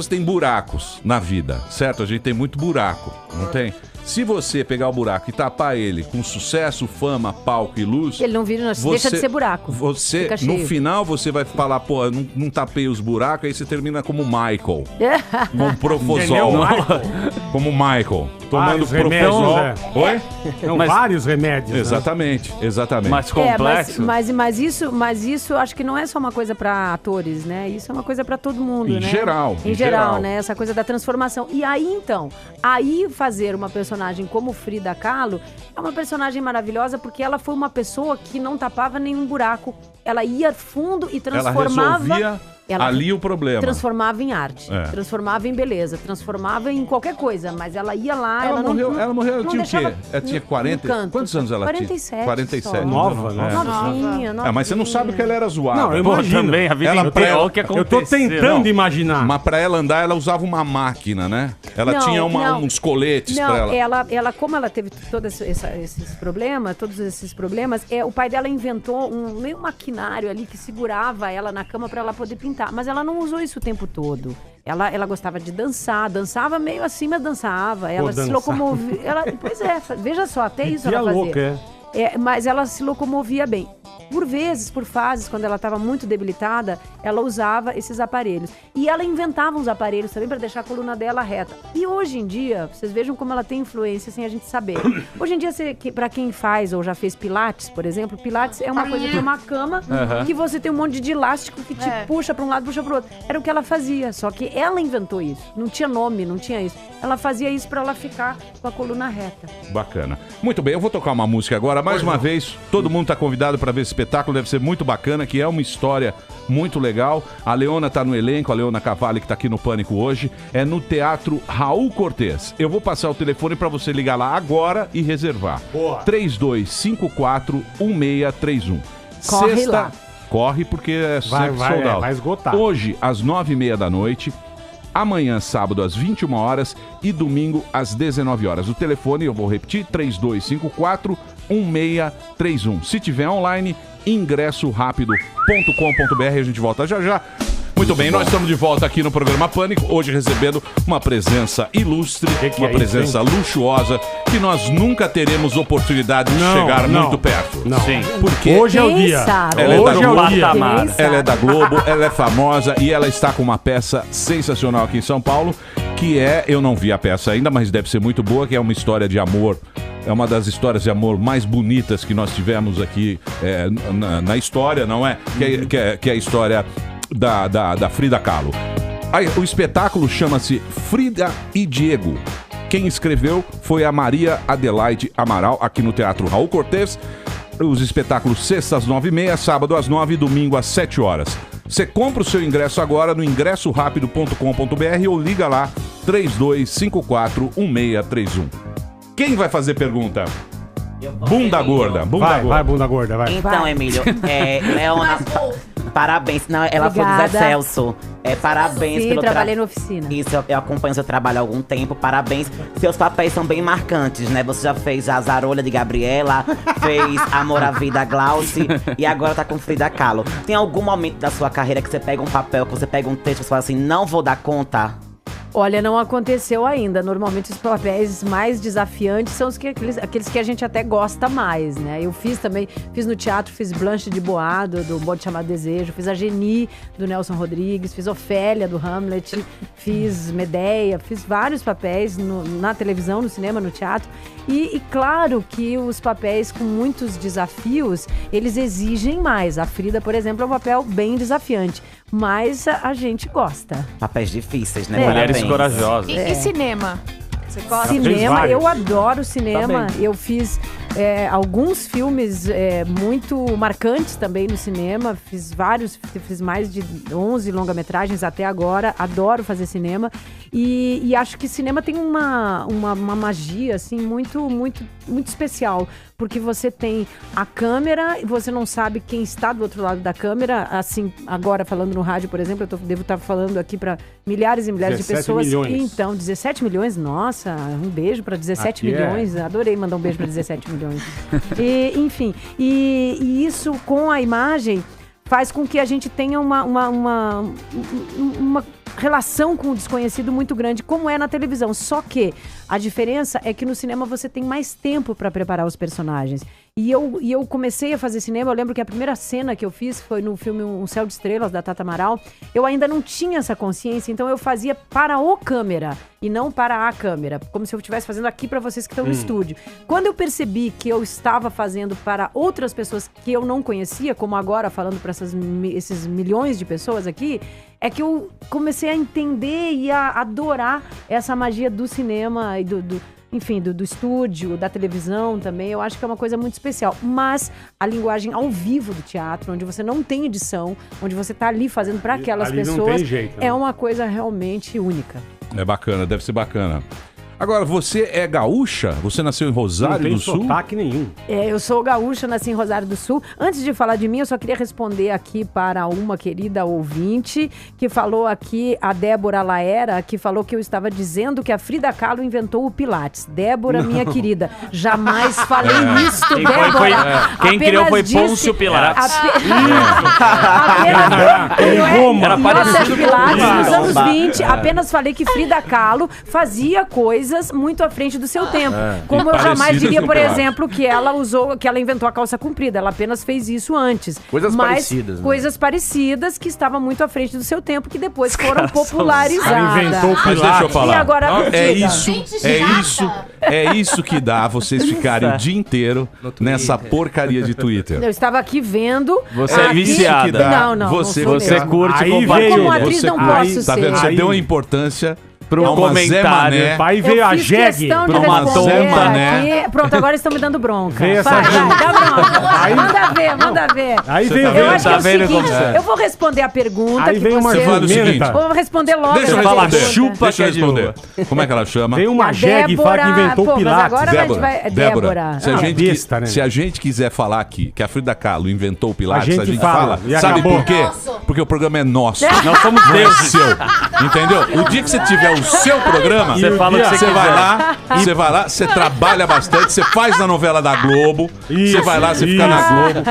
[SPEAKER 2] têm buracos na vida, certo? A gente tem muito buraco, não tem? Se você pegar o buraco e tapar ele com sucesso, fama, palco e luz...
[SPEAKER 16] Ele não vira, deixa de ser buraco.
[SPEAKER 2] Você, no final, você vai falar, pô, não tapei os buracos, aí você termina como Michael. Com Profosol. Como Michael. Tomando Profosol.
[SPEAKER 3] Oi? Não, vários remédios.
[SPEAKER 2] Exatamente.
[SPEAKER 12] Mais complexo.
[SPEAKER 16] Mas isso acho que não é só uma coisa pra atores, né? Isso é uma coisa pra todo mundo, né? Em geral, né? Essa coisa da transformação. E aí, então, fazer uma personagem como Frida Kahlo é uma personagem maravilhosa porque ela foi uma pessoa que não tapava nenhum buraco. Ela ia fundo e transformava...
[SPEAKER 2] Ela resolvia ali o problema.
[SPEAKER 16] Transformava em arte, transformava em beleza, transformava em qualquer coisa, mas ela ia lá...
[SPEAKER 2] Ela morreu, ela tinha o quê? Ela tinha
[SPEAKER 16] 40...
[SPEAKER 2] Quantos anos ela
[SPEAKER 16] 47,
[SPEAKER 2] tinha? 47.
[SPEAKER 3] Nova, né?
[SPEAKER 16] Novinha.
[SPEAKER 2] Mas você não sabe que ela era zoada.
[SPEAKER 3] Não, eu imagino.
[SPEAKER 12] Também, a vida inteira, o que aconteceu.
[SPEAKER 3] Eu tô tentando imaginar.
[SPEAKER 2] Mas pra ela andar, ela usava uma máquina, né? Ela tinha uns coletes pra ela.
[SPEAKER 16] Ela, como ela teve todos esses problemas, o pai dela inventou meio maquinário ali que segurava ela na cama pra ela poder pintar. Mas ela não usou isso o tempo todo. Ela gostava de dançar, dançava meio assim, mas dançava. Ela se locomovia. Pois é, veja só, até isso ela fazia.
[SPEAKER 3] Louca,
[SPEAKER 16] mas ela se locomovia bem. Por vezes, por fases, quando ela estava muito debilitada, ela usava esses aparelhos. E ela inventava uns aparelhos também para deixar a coluna dela reta. E hoje em dia, vocês vejam como ela tem influência sem a gente saber. Hoje em dia, para quem faz ou já fez pilates, por exemplo, pilates é uma coisa de uma cama que você tem um monte de elástico que te puxa para um lado, puxa para o outro. Era o que ela fazia, só que ela inventou isso. Não tinha nome, não tinha isso. Ela fazia isso para ela ficar com a coluna reta.
[SPEAKER 2] Bacana. Muito bem, eu vou tocar uma música agora. Mais uma vez, todo mundo está convidado para ver esse espetáculo, deve ser muito bacana, que é uma história muito legal. A Leona tá no elenco, a Leona Cavalli, que tá aqui no Pânico hoje, é no Teatro Raul Cortez. Eu vou passar o telefone para você ligar lá agora e reservar. 3254-1631.
[SPEAKER 16] Corre lá.
[SPEAKER 2] Corre porque é sempre sold out.
[SPEAKER 3] Vai esgotar.
[SPEAKER 2] Hoje, às 9h30 da noite, amanhã, sábado, às 21 horas e domingo, às 19 horas. O telefone, eu vou repetir, 3254-1631. Se tiver online, ingressorapido.com.br. A gente volta já. Muito bem, nós estamos de volta aqui no programa Pânico, hoje recebendo uma presença ilustre, uma presença luxuosa, que nós nunca teremos oportunidade de chegar muito perto.
[SPEAKER 3] Não.
[SPEAKER 2] Sim. Porque
[SPEAKER 3] hoje é o dia.
[SPEAKER 2] Ela é da Globo, ela é famosa e ela está com uma peça sensacional aqui em São Paulo, que eu não vi a peça ainda, mas deve ser muito boa, que é uma história de amor. É uma das histórias de amor mais bonitas que nós tivemos aqui na história, não é? Que é a história da Frida Kahlo. O espetáculo chama-se Frida e Diego. Quem escreveu foi a Maria Adelaide Amaral, aqui no Teatro Raul Cortez. Os espetáculos sexta às 9h30, sábado às 9h e domingo às 7 horas. Você compra o seu ingresso agora no ingressorapido.com.br ou liga lá 3254-1631. Quem vai fazer pergunta? Bunda gorda.
[SPEAKER 3] Vai, bunda gorda, vai.
[SPEAKER 9] Então, Emílio, Leona, parabéns. Não, ela foi do Zé Celso. Parabéns pelo
[SPEAKER 16] trabalhei na oficina.
[SPEAKER 9] Isso, eu acompanho seu trabalho há algum tempo. Parabéns. Seus papéis são bem marcantes, né? Você já fez a Zarolha de Gabriela, fez Amor à Vida Glauci e agora tá com Frida Kahlo. Tem algum momento da sua carreira que você pega um papel, que você pega um texto e você fala assim, não vou dar conta?
[SPEAKER 16] Olha, não aconteceu ainda. Normalmente os papéis mais desafiantes são aqueles que a gente até gosta mais, né? Eu fiz no teatro, fiz Blanche de Bois, do Bode Chamado Desejo, fiz a Geni, do Nelson Rodrigues, fiz Ofélia, do Hamlet, fiz Medeia, fiz vários papéis na televisão, no cinema, no teatro. E claro que os papéis com muitos desafios, eles exigem mais. A Frida, por exemplo, é um papel bem desafiante, mas a gente gosta.
[SPEAKER 9] Papéis difíceis, né?
[SPEAKER 12] Mulheres corajosas.
[SPEAKER 6] E cinema? Você gosta?
[SPEAKER 16] Cinema, eu adoro cinema. Eu fiz alguns filmes muito marcantes também no cinema. Fiz mais de 11 longa-metragens até agora. Adoro fazer cinema. E acho que cinema tem uma magia, assim, muito, muito, muito especial. Porque você tem a câmera e você não sabe quem está do outro lado da câmera. Assim, agora falando no rádio, por exemplo, eu devo estar falando aqui para milhares e milhares de pessoas.
[SPEAKER 3] Milhões.
[SPEAKER 16] Então, 17 milhões, nossa, um beijo para 17 milhões. Adorei mandar um beijo para 17 milhões. E, enfim, e isso com a imagem faz com que a gente tenha uma relação com o desconhecido muito grande, como é na televisão. Só que a diferença é que no cinema você tem mais tempo para preparar os personagens. E eu comecei a fazer cinema, eu lembro que a primeira cena que eu fiz foi no filme Um Céu de Estrelas, da Tata Amaral. Eu ainda não tinha essa consciência, então eu fazia para o câmera e não para a câmera, como se eu estivesse fazendo aqui para vocês que estão no estúdio. Quando eu percebi que eu estava fazendo para outras pessoas que eu não conhecia, como agora falando para esses milhões de pessoas aqui, é que eu comecei a entender e a adorar essa magia do cinema e do estúdio, da televisão também. Eu acho que é uma coisa muito especial. Mas a linguagem ao vivo do teatro, onde você não tem edição, onde você tá ali fazendo para aquelas
[SPEAKER 3] ali
[SPEAKER 16] pessoas,
[SPEAKER 3] não tem jeito, né?
[SPEAKER 16] É uma coisa realmente única.
[SPEAKER 2] É bacana, deve ser bacana. Agora, você é gaúcha? Você nasceu em Rosário do Sul?
[SPEAKER 3] Não tem sotaque nenhum.
[SPEAKER 16] Eu sou gaúcha, nasci em Rosário do Sul. Antes de falar de mim, eu só queria responder aqui para uma querida ouvinte que falou aqui, a Débora Laera, que falou que eu estava dizendo que a Frida Kahlo inventou o Pilates. Débora, minha querida, jamais falei isso, Débora.
[SPEAKER 12] Quem criou foi Pôncio Pilates.
[SPEAKER 16] Nossa, Pilates nos anos 20, apenas falei que Frida Kahlo fazia coisas muito à frente do seu tempo. Como eu jamais diria, por exemplo, que ela inventou a calça comprida. Ela apenas fez isso antes.
[SPEAKER 12] Coisas parecidas. Né?
[SPEAKER 16] Coisas parecidas que estavam muito à frente do seu tempo, que depois foram popularizadas.
[SPEAKER 3] Ela inventou o Pilates.
[SPEAKER 2] Mas deixa eu falar.
[SPEAKER 16] E agora,
[SPEAKER 2] é isso que dá vocês ficarem o dia inteiro nessa porcaria de Twitter.
[SPEAKER 16] Eu estava aqui vendo.
[SPEAKER 12] Você é viciada.
[SPEAKER 16] Não
[SPEAKER 2] Você
[SPEAKER 12] curte
[SPEAKER 16] como atriz não posso
[SPEAKER 2] tá
[SPEAKER 16] ser.
[SPEAKER 2] vendo? Você deu uma importância
[SPEAKER 12] para um comentário.
[SPEAKER 3] Vai ver a jegue
[SPEAKER 16] para
[SPEAKER 2] uma Zé Mané.
[SPEAKER 16] Pronto, agora estão me dando bronca.
[SPEAKER 3] Vai,
[SPEAKER 16] dá bronca. Manda ver.
[SPEAKER 3] Aí vem
[SPEAKER 16] eu acho que é o seguinte, eu vou responder a pergunta
[SPEAKER 3] aí
[SPEAKER 16] que
[SPEAKER 3] vem
[SPEAKER 16] você...
[SPEAKER 2] fala o seguinte.
[SPEAKER 16] Vou responder logo.
[SPEAKER 2] Deixa eu
[SPEAKER 12] falar,
[SPEAKER 2] chupa deixa eu responder. Como é que ela chama?
[SPEAKER 3] Vem uma jegue e fala que inventou o Pilates.
[SPEAKER 16] Débora.
[SPEAKER 2] Se a gente quiser falar aqui que a Frida Kahlo inventou o Pilates, a gente fala.
[SPEAKER 3] E
[SPEAKER 2] sabe
[SPEAKER 3] acabou.
[SPEAKER 2] por quê? Porque o programa é nosso.
[SPEAKER 12] Nós somos deuses.
[SPEAKER 2] Entendeu? O dia que você tiver o seu programa,
[SPEAKER 12] você fala o que você
[SPEAKER 2] vai lá, você trabalha bastante, você faz na novela da Globo, você vai lá, você fica na Globo,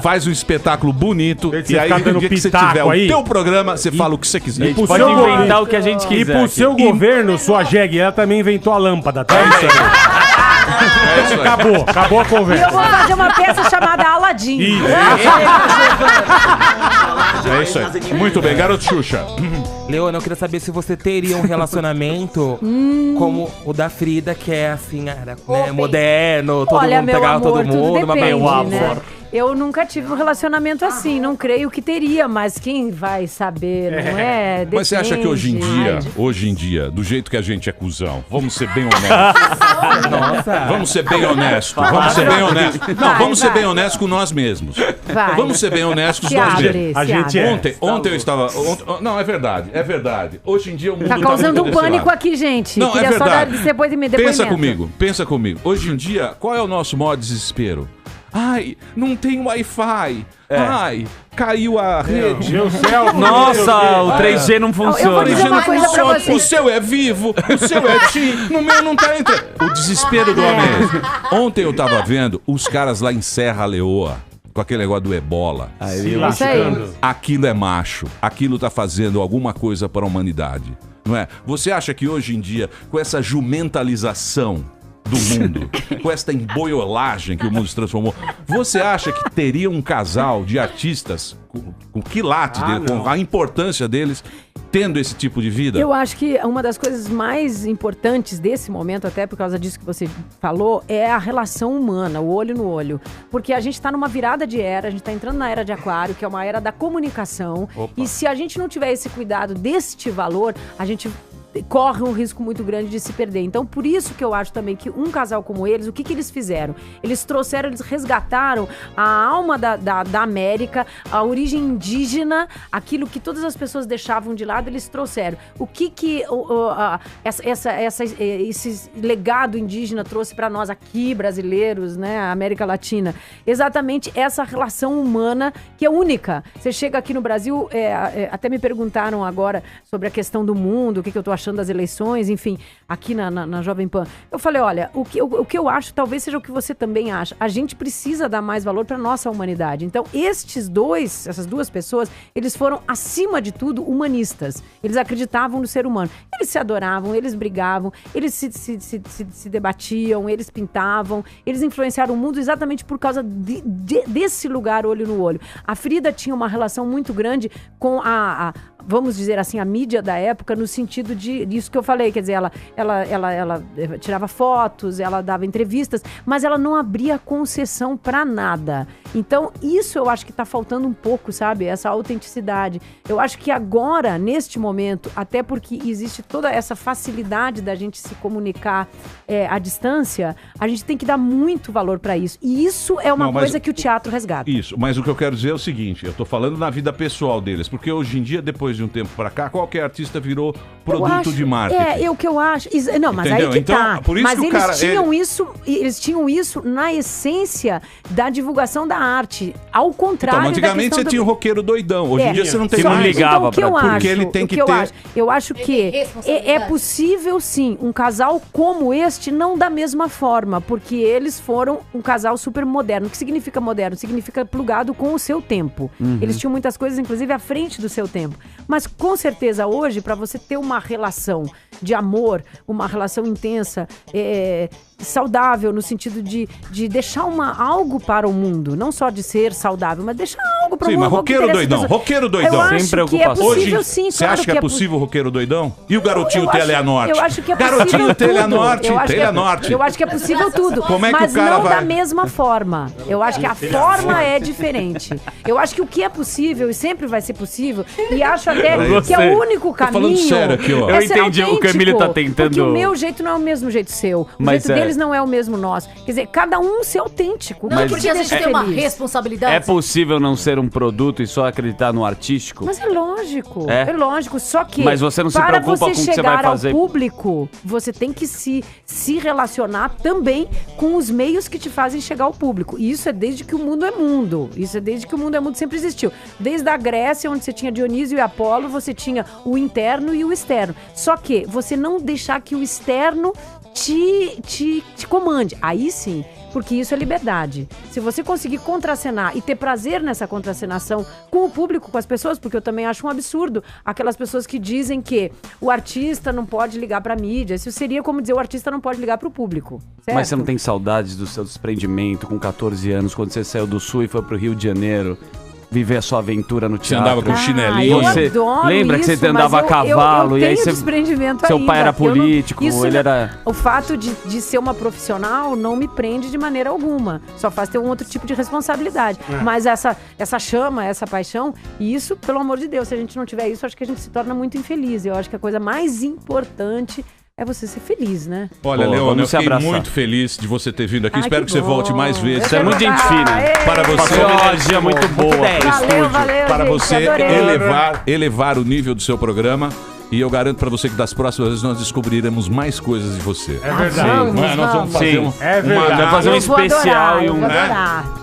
[SPEAKER 2] faz um espetáculo bonito, e aí no dia que você tiver o teu programa, você fala o que você quiser.
[SPEAKER 12] A gente pode inventar o que a gente quiser.
[SPEAKER 3] E pro seu governo, sua jegue, ela também inventou a lâmpada, tá? Acabou a conversa.
[SPEAKER 16] E eu vou fazer uma peça chamada Aladim.
[SPEAKER 2] É isso aí. Muito bem, garoto Xuxa.
[SPEAKER 10] Leona, eu queria saber se você teria um relacionamento como o da Frida, que é assim, né, moderno, todo mundo pegava todo mundo, mas meio
[SPEAKER 16] né? Eu nunca tive um relacionamento assim, não creio que teria, mas quem vai saber, não é? Depende.
[SPEAKER 2] Mas você acha que hoje em dia, do jeito que a gente é cuzão, vamos ser bem honestos.
[SPEAKER 10] Nossa.
[SPEAKER 2] Vamos ser bem honestos. Vamos ser bem honestos. Não, vamos ser bem honestos com nós mesmos. Vamos ser bem honestos com nós mesmos. Ontem eu estava... Não, é verdade. Hoje em dia o mundo
[SPEAKER 16] tá causando um pânico aqui, gente.
[SPEAKER 2] Não,
[SPEAKER 16] queria
[SPEAKER 2] é verdade.
[SPEAKER 16] só dar
[SPEAKER 2] Pensa comigo. Hoje em dia, qual é o nosso maior desespero? Ai, não tem Wi-Fi. Ai, caiu a rede.
[SPEAKER 3] Meu céu.
[SPEAKER 12] Nossa, o 3G não funciona.
[SPEAKER 2] O seu é vivo, o seu é TIM, no meu não tá entrando. O desespero do homem é esse. Ontem eu tava vendo os caras lá em Serra Leoa, com aquele negócio do ebola. Aquilo é macho. Aquilo tá fazendo alguma coisa para a humanidade. Não é? Você acha que hoje em dia, com essa jumentalização do mundo, com esta emboiolagem que o mundo se transformou, você acha que teria um casal de artistas com o quilate dele, com a importância deles, tendo esse tipo de vida?
[SPEAKER 16] Eu acho que uma das coisas mais importantes desse momento, até por causa disso que você falou, é a relação humana, o olho no olho. Porque a gente está numa virada de era, a gente está entrando na era de aquário, que é uma era da comunicação. E se a gente não tiver esse cuidado deste valor, a gente corre um risco muito grande de se perder. Então, por isso que eu acho também que um casal como eles, o que eles fizeram? Eles resgataram a alma da América, a origem indígena, aquilo que todas as pessoas deixavam de lado, eles trouxeram. O que esse legado indígena trouxe para nós aqui, brasileiros, né, América Latina? Exatamente essa relação humana que é única. Você chega aqui no Brasil, até me perguntaram agora sobre a questão do mundo, o que eu tô achando das eleições, enfim, aqui na Jovem Pan. Eu falei, olha, o que eu acho talvez seja o que você também acha. A gente precisa dar mais valor para nossa humanidade. Então, essas duas pessoas, eles foram, acima de tudo, humanistas. Eles acreditavam no ser humano. Eles se adoravam, eles brigavam, eles se debatiam, eles pintavam, eles influenciaram o mundo exatamente por causa desse lugar olho no olho. A Frida tinha uma relação muito grande com vamos dizer assim, a mídia da época, no sentido disso que eu falei, quer dizer, ela tirava fotos, ela dava entrevistas, mas ela não abria concessão pra nada. Então, isso eu acho que tá faltando um pouco, sabe? Essa autenticidade. Eu acho que agora, neste momento, até porque existe toda essa facilidade da gente se comunicar à distância, a gente tem que dar muito valor pra isso. E isso é uma coisa que o teatro resgata.
[SPEAKER 2] Isso, mas o que eu quero dizer é o seguinte, eu tô falando na vida pessoal deles, porque hoje em dia, depois de um tempo pra cá, qualquer artista virou produto de marketing.
[SPEAKER 16] O que eu acho... Não, mas entendeu? Aí que então, tá. Por isso mas que eles tinham isso na essência da divulgação da arte. Ao contrário
[SPEAKER 2] então, antigamente você tinha o roqueiro doidão. Hoje em dia você não tem mais.
[SPEAKER 12] Não ligava
[SPEAKER 16] então,
[SPEAKER 2] porque ele tem que ter...
[SPEAKER 16] Eu acho que é possível, sim, um casal como este, não da mesma forma, porque eles foram um casal super moderno. O que significa moderno? Significa plugado com o seu tempo. Eles tinham muitas coisas, inclusive, à frente do seu tempo. Mas, com certeza, hoje, para você ter uma relação de amor, uma relação intensa, saudável, no sentido de deixar algo para o mundo. Não só de ser saudável, mas deixar algo para o mundo.
[SPEAKER 2] Sim, mas roqueiro doidão.
[SPEAKER 16] Sem preocupação.
[SPEAKER 2] Hoje, você acha que é possível roqueiro doidão? E o garotinho Telenorte?
[SPEAKER 16] Eu acho que é possível
[SPEAKER 2] garotinho Telenorte.
[SPEAKER 16] Eu acho que é possível tudo.
[SPEAKER 2] Como é que
[SPEAKER 16] mas
[SPEAKER 2] o cara
[SPEAKER 16] não
[SPEAKER 2] vai?
[SPEAKER 16] da mesma forma. Eu acho que a forma é diferente. Eu acho que o que é possível e sempre vai ser possível, e acho até que é o único caminho.
[SPEAKER 2] Tô falando sério aqui, ó.
[SPEAKER 12] Eu entendi o que o Emílio tá tentando.
[SPEAKER 16] Porque o meu jeito não é o mesmo jeito seu. O jeito deles não é o mesmo nosso. Quer dizer, cada um ser autêntico.
[SPEAKER 17] Não, porque a gente tem uma responsabilidade.
[SPEAKER 12] É possível não ser um produto e só acreditar no artístico?
[SPEAKER 16] Mas é lógico. É lógico. Só que
[SPEAKER 12] mas você não se preocupa com o que você vai fazer.
[SPEAKER 16] Para você chegar ao público, você tem que se relacionar também com os meios que te fazem chegar ao público. E isso é desde que o mundo é mundo. Isso é desde que o mundo é mundo, sempre existiu. Desde a Grécia, onde você tinha Dionísio e Apolo, você tinha o interno e o externo. Só que você não deixar que o externo te comande. Aí sim, porque isso é liberdade. Se você conseguir contracenar e ter prazer nessa contracenação com o público, com as pessoas, porque eu também acho um absurdo aquelas pessoas que dizem que o artista não pode ligar pra mídia. Isso seria como dizer o artista não pode ligar pro público. Certo?
[SPEAKER 12] Mas você não tem saudades do seu desprendimento com 14 anos, quando você saiu do Sul e foi pro Rio de Janeiro? Viver a sua aventura no teatro.
[SPEAKER 2] Você andava com chinelinho.
[SPEAKER 12] Você lembra que você andava a cavalo e aí você, seu pai era político, ele era...
[SPEAKER 16] O fato de ser uma profissional não me prende de maneira alguma. Só faz ter um outro tipo de responsabilidade. Mas essa chama, essa paixão, isso, pelo amor de Deus, se a gente não tiver isso, acho que a gente se torna muito infeliz. Eu acho que a coisa mais importante é você ser feliz, né?
[SPEAKER 2] Olha, Leona, eu fiquei muito feliz de você ter vindo aqui. Espero que você volte mais vezes.
[SPEAKER 12] Você é muito gente fina.
[SPEAKER 2] Para você,
[SPEAKER 12] energia muito boa.
[SPEAKER 16] Valeu,
[SPEAKER 2] para você elevar o nível do seu programa. E eu garanto pra você que das próximas vezes nós descobriremos mais coisas de você.
[SPEAKER 3] É verdade.
[SPEAKER 2] Nós vamos fazer
[SPEAKER 12] vamos fazer um especial e um...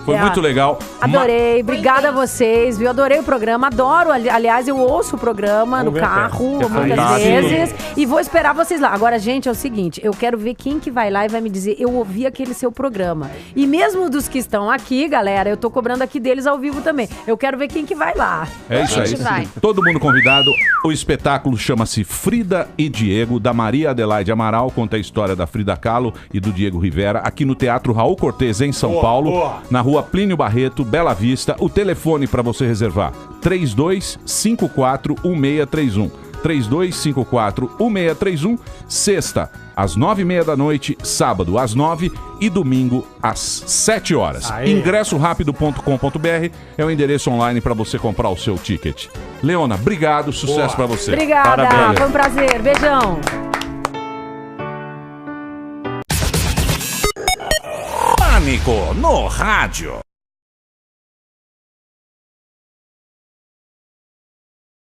[SPEAKER 2] Foi muito legal.
[SPEAKER 16] Adorei, obrigada a vocês, viu? Adorei o programa, adoro. Aliás, eu ouço o programa no carro muitas vezes e vou esperar vocês lá. Agora, gente, é o seguinte, eu quero ver quem que vai lá e vai me dizer, eu ouvi aquele seu programa. E mesmo dos que estão aqui, galera, eu tô cobrando aqui deles ao vivo também. Eu quero ver quem que vai lá.
[SPEAKER 2] É isso aí. Todo mundo convidado. O espetáculo chama-se Frida e Diego, da Maria Adelaide Amaral, conta a história da Frida Kahlo e do Diego Rivera, aqui no Teatro Raul Cortez, em São Paulo, na rua Plínio Barreto, Bela Vista. O telefone para você reservar, 3254-1631. 3254-1631. Sexta, às 9h30 da noite, sábado, às 9h e domingo, às 7 horas. Ingressorapido.com.br é o endereço online para você comprar o seu ticket. Leona, obrigado, sucesso para você.
[SPEAKER 16] Obrigada,
[SPEAKER 2] Parabéns.
[SPEAKER 16] foi um prazer. Beijão.
[SPEAKER 1] Pânico no rádio.